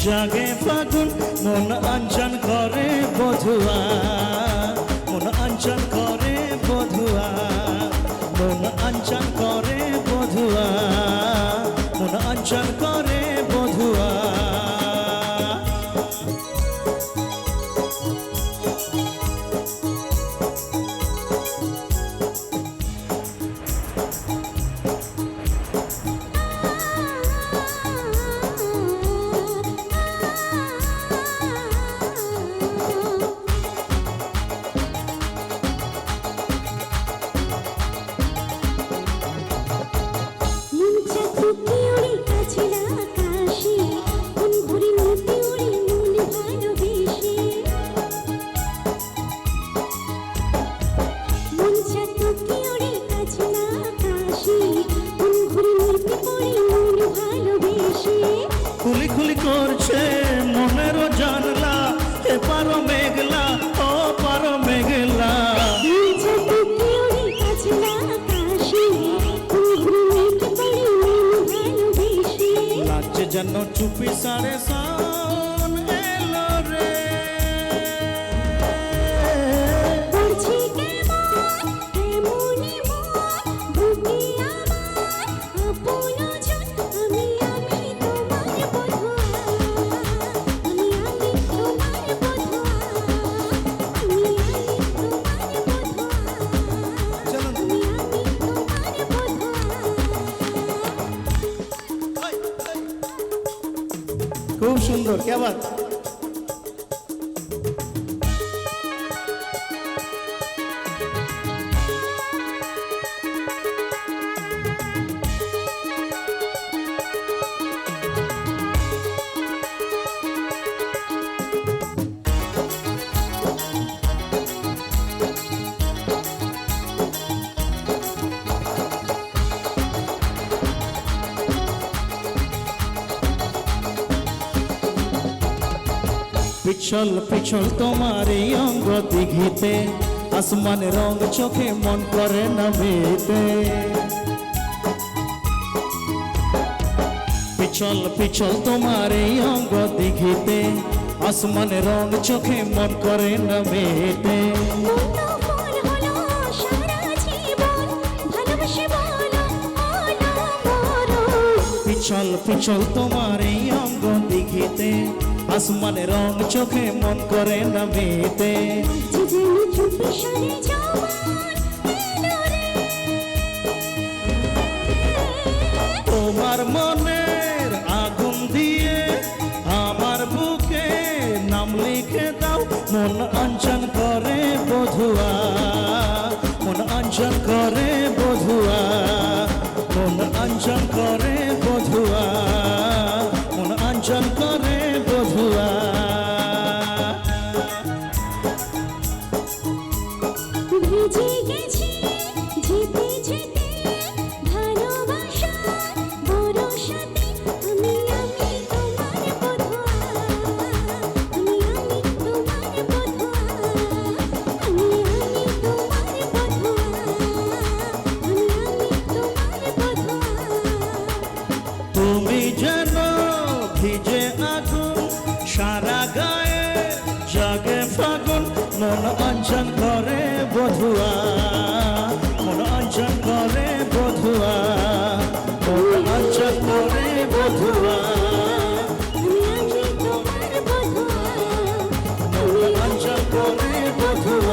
জাগে ফাগুন মন অঞ্চন করে বধুয়া, মন অঞ্চন করে বধুয়া, মন অঞ্চন করে বধুয়া, মন অঞ্চন করে বধুয়া। খুলি খুলি করছে মনেরও জানলা, এপারো মেঘলা ও পারো মেঘলা। লাগছে যেন চুপি সাড়ে সান এলো রে। খুব সুন্দর, क्या बात। পিছল পিছল তোমার এই অঙ্গ দিঘিতে, আসমানের রং চোখে মন করে না মেতে। পিছল পিছল তোমার এই অঙ্গ দিঘিতে, আসমানের রং চোখে মন করে না মেতে। পিছল পিছল তোমার এই অঙ্গ দিঘিতে, আসমানের রং চোখে মন করে না মেতে। তোমার মনের আগুন দিয়ে আমার বুকে নাম লিখে দাও, মন অঞ্চন করে বধুয়া, মন অঞ্চন করে বধুয়া, মন অঞ্চন করে বধুয়া, মন অঞ্চন করে বধুয়া। ভিজে গেছি যেতে যেতে ভালোবাসার বরসাতে, আমি তোমার বধুয়া, আমি তোমার বধুয়া, আমি তোমার বধুয়া, আমি তোমার বধুয়া। ফাগুন মন অঞ্চল করে বধুয়া মন অঞ্চল করে বধুয়া মন অঞ্চল করে বধুয়া আমি তোমার বধুয়া মন অঞ্চল করে বধুয়া